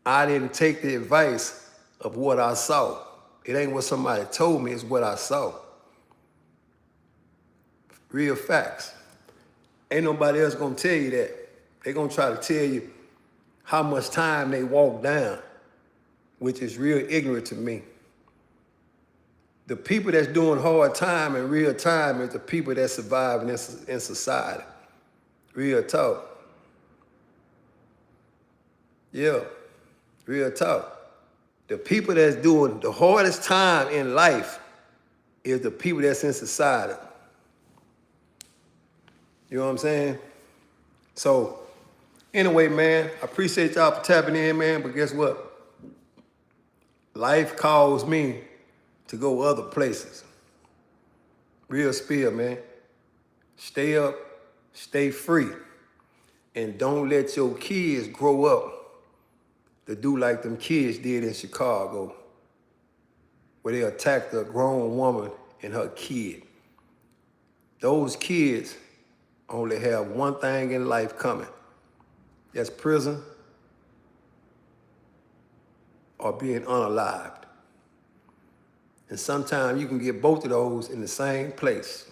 I didn't take the advice of what I saw. It ain't what somebody told me, it's what I saw. Real facts. Ain't nobody else gonna tell you that. They gonna try to tell you how much time they walk down, which is real ignorant to me. The people that's doing hard time in real time is the people that surviving in society. Real talk. Yeah, real talk. The people that's doing the hardest time in life is the people that's in society. You know what I'm saying? So, anyway, man, I appreciate y'all for tapping in, man, but guess what? Life calls me to go other places. Real spill, man. Stay up, stay free, and don't let your kids grow up to do like them kids did in Chicago, where they attacked a grown woman and her kid. Those kids only have one thing in life coming. That's prison or being unalived. And sometimes you can get both of those in the same place.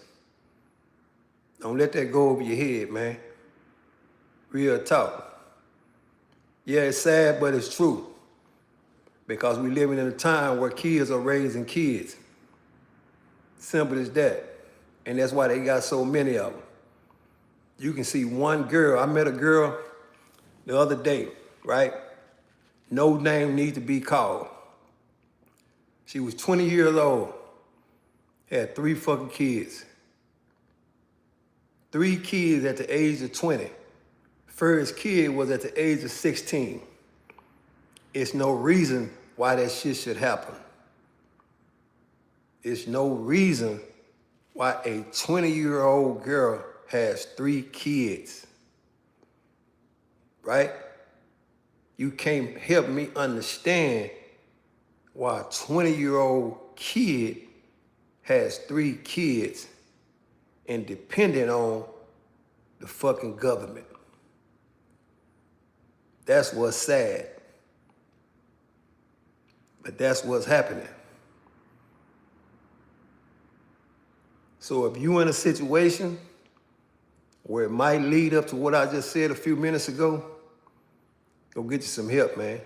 Don't let that go over your head, man. Real talk. Yeah, it's sad, but it's true. Because we're living in a time where kids are raising kids. Simple as that. And that's why they got so many of them. You can see one girl. I met a girl the other day, right? No name needs to be called. She was 20 years old, had 3 fucking kids. 3 kids at the age of 20. First kid was at the age of 16. It's no reason why that shit should happen. It's no reason why a 20-year-old girl has 3 kids, right? You can't help me understand why a 20-year-old kid has 3 kids and dependent on the fucking government. That's what's sad. But that's what's happening. So if you in a situation where it might lead up to what I just said a few minutes ago, go get you some help, man.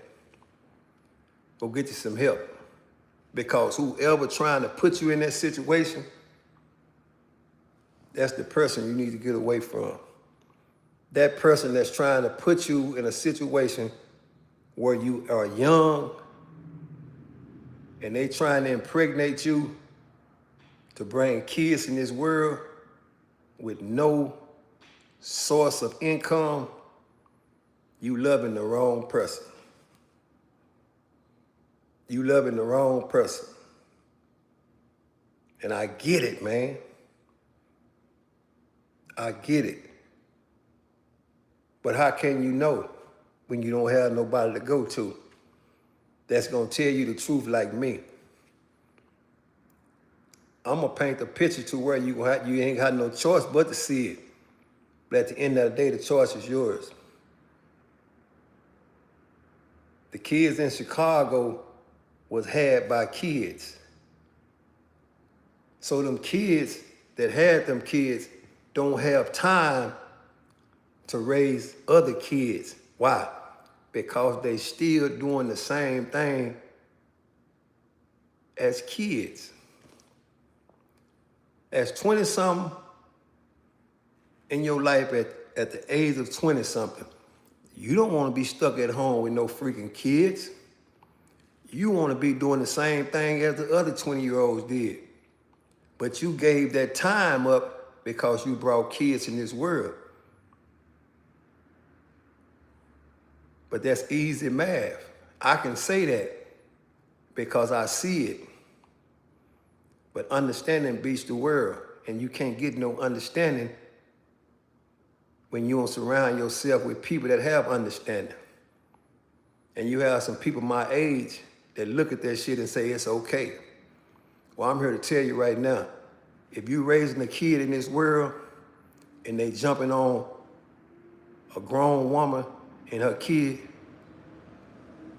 Go get you some help. Because whoever trying to put you in that situation, that's the person you need to get away from. That person that's trying to put you in a situation where you are young and they trying to impregnate you to bring kids in this world with no source of income, you loving the wrong person. You loving the wrong person. And I get it, man. I get it. But how can you know when you don't have nobody to go to that's gonna tell you the truth like me? I'm gonna paint a picture to where you ain't got no choice but to see it. But at the end of the day, the choice is yours. The kids in Chicago was had by kids. So them kids that had them kids don't have time to raise other kids. Why? Because they still doing the same thing as kids. As 20-something in your life at the age of 20-something, you don't want to be stuck at home with no freaking kids. You want to be doing the same thing as the other 20-year-olds did. But you gave that time up because you brought kids in this world. But that's easy math. I can say that because I see it. But understanding beats the world, and you can't get no understanding when you don't surround yourself with people that have understanding. And you have some people my age that look at that shit and say it's okay. Well, I'm here to tell you right now, if you raising a kid in this world and they jumping on a grown woman and her kid,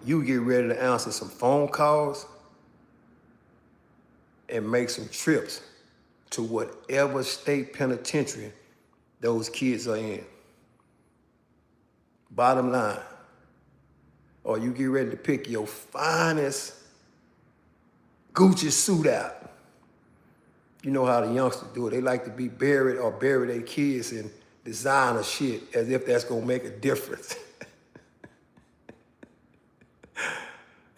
you get ready to answer some phone calls and make some trips to whatever state penitentiary those kids are in. Bottom line. Or you get ready to pick your finest Gucci suit out. You know how the youngsters do it. They like to be buried or bury their kids in designer shit as if that's gonna make a difference.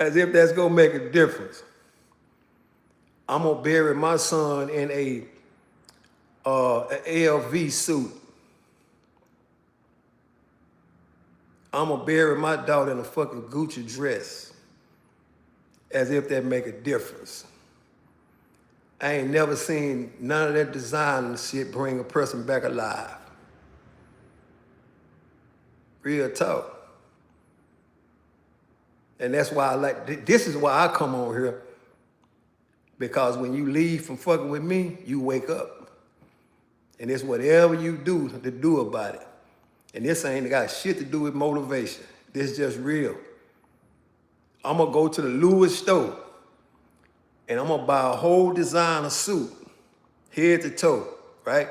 As if that's gonna make a difference. I'm gonna bury my son in an LV suit. I'm gonna bury my daughter in a fucking Gucci dress. As if that make a difference. I ain't never seen none of that design and shit bring a person back alive. Real talk. And that's why this is why I come on here. Because when you leave from fucking with me, you wake up. And it's whatever you do to do about it. And this ain't got shit to do with motivation. This is just real. I'm gonna go to the Louis store and I'm gonna buy a whole designer suit, head to toe, right?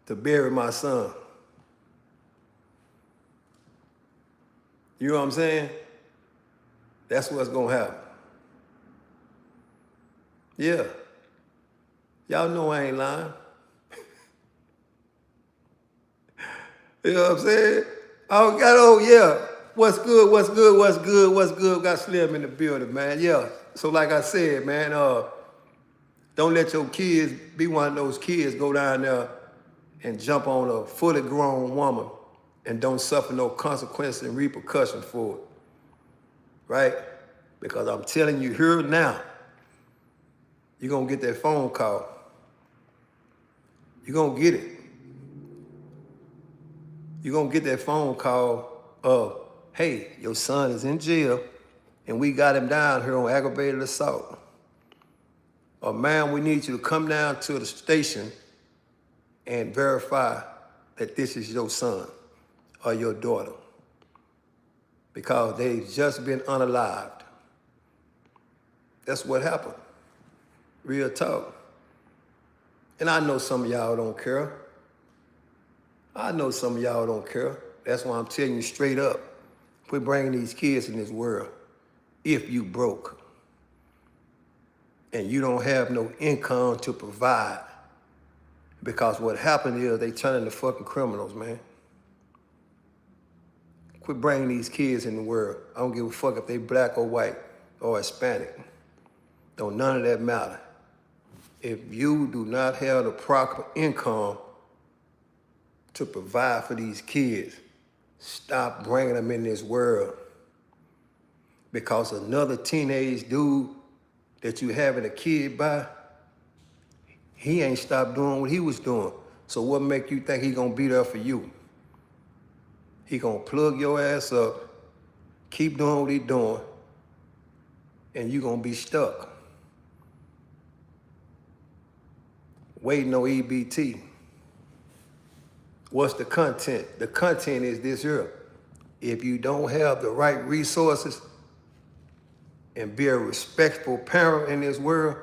To bury my son. You know what I'm saying? That's what's gonna happen. Yeah. Y'all know I ain't lying. You know what I'm saying? Yeah. What's good? Got Slim in the building, man. Yeah. So like I said, man, don't let your kids be one of those kids go down there and jump on a fully grown woman and don't suffer no consequences and repercussions for it. Right? Because I'm telling you here now, you're gonna get that phone call. You're gonna get it. You're gonna get that phone call of, hey, your son is in jail and we got him down here on aggravated assault. Or ma'am, we need you to come down to the station and verify that this is your son or your daughter because they've just been unalived. That's what happened. Real talk. And I know some of y'all don't care. I know some of y'all don't care. That's why I'm telling you straight up. Quit bringing these kids in this world. if you broke and you don't have no income to provide. Because what happened is they turn into fucking criminals, man. Quit bringing these kids in the world. I don't give a fuck if they black or white or Hispanic. Don't none of that matter. If you do not have the proper income to provide for these kids, stop bringing them in this world. Because another teenage dude that you having a kid by, he ain't stopped doing what he was doing. So what make you think he gonna be there for you? He gonna plug your ass up, keep doing what he doing, and you gonna be stuck. Waiting on EBT. What's the content? The content is this here. If you don't have the right resources and be a respectful parent in this world,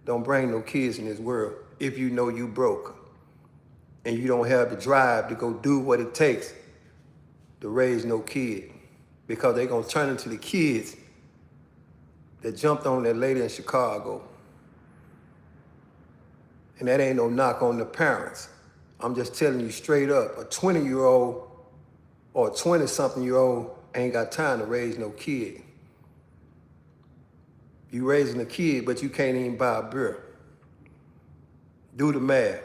don't bring no kids in this world if you know you broke and you don't have the drive to go do what it takes to raise no kid, because they're gonna turn into the kids that jumped on that lady in Chicago. And that ain't no knock on the parents. I'm just telling you straight up, a 20-year-old or a 20-something-year-old ain't got time to raise no kid. You raising a kid, but you can't even buy a beer. Do the math.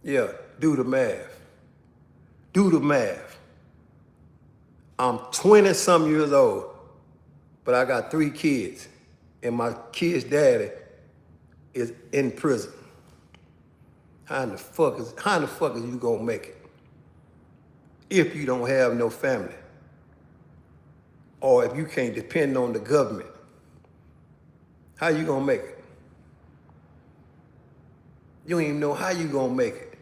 Yeah, do the math. Do the math. I'm 20-some years old, but I got 3 kids, and my kid's daddy is in prison. How in the fuck is you gonna make it if you don't have no family? Or if you can't depend on the government? How you gonna make it? You don't even know how you gonna make it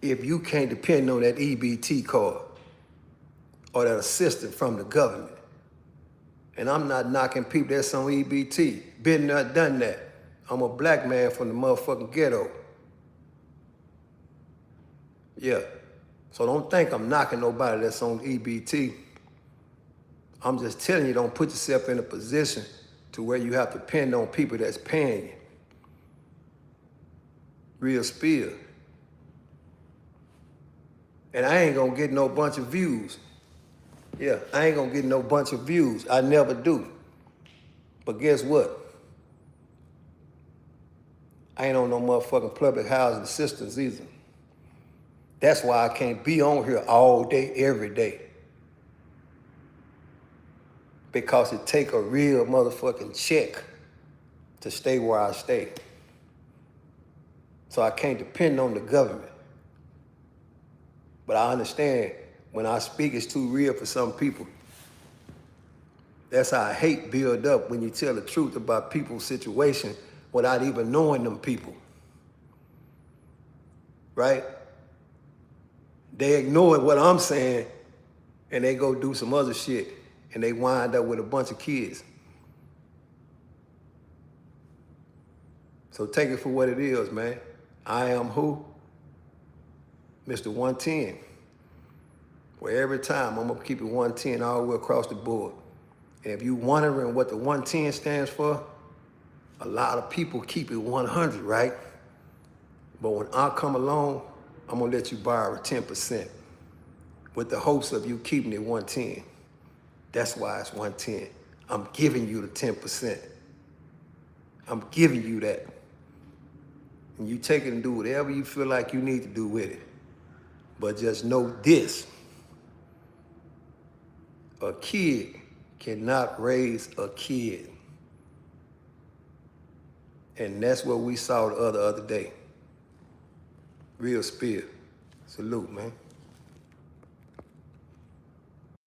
if you can't depend on that EBT card or that assistance from the government. And I'm not knocking people that's on EBT. Been there, done that. I'm a black man from the motherfucking ghetto. Yeah. So don't think I'm knocking nobody that's on EBT. I'm just telling you, don't put yourself in a position to where you have to depend on people that's paying you. Real spill. And I ain't gonna get no bunch of views. Yeah, I ain't gonna get no bunch of views. I never do. But guess what? I ain't on no motherfucking public housing assistance either. That's why I can't be on here all day, every day. Because it take a real motherfucking check to stay where I stay. So I can't depend on the government. But I understand when I speak, it's too real for some people. That's how hate build up when you tell the truth about people's situation without even knowing them people. Right? They ignore what I'm saying and they go do some other shit and they wind up with a bunch of kids. So take it for what it is, man. I am who? Mr. 110. Where every time I'm gonna keep it 110 all the way across the board. And if you wondering what the 110 stands for, a lot of people keep it 100, right? But when I come along, I'm gonna let you borrow 10% with the hopes of you keeping it 110. That's why it's 110. I'm giving you the 10%. I'm giving you that. And you take it and do whatever you feel like you need to do with it. But just know this. A kid cannot raise a kid. And that's what we saw the other day. Real spill. Salute, man.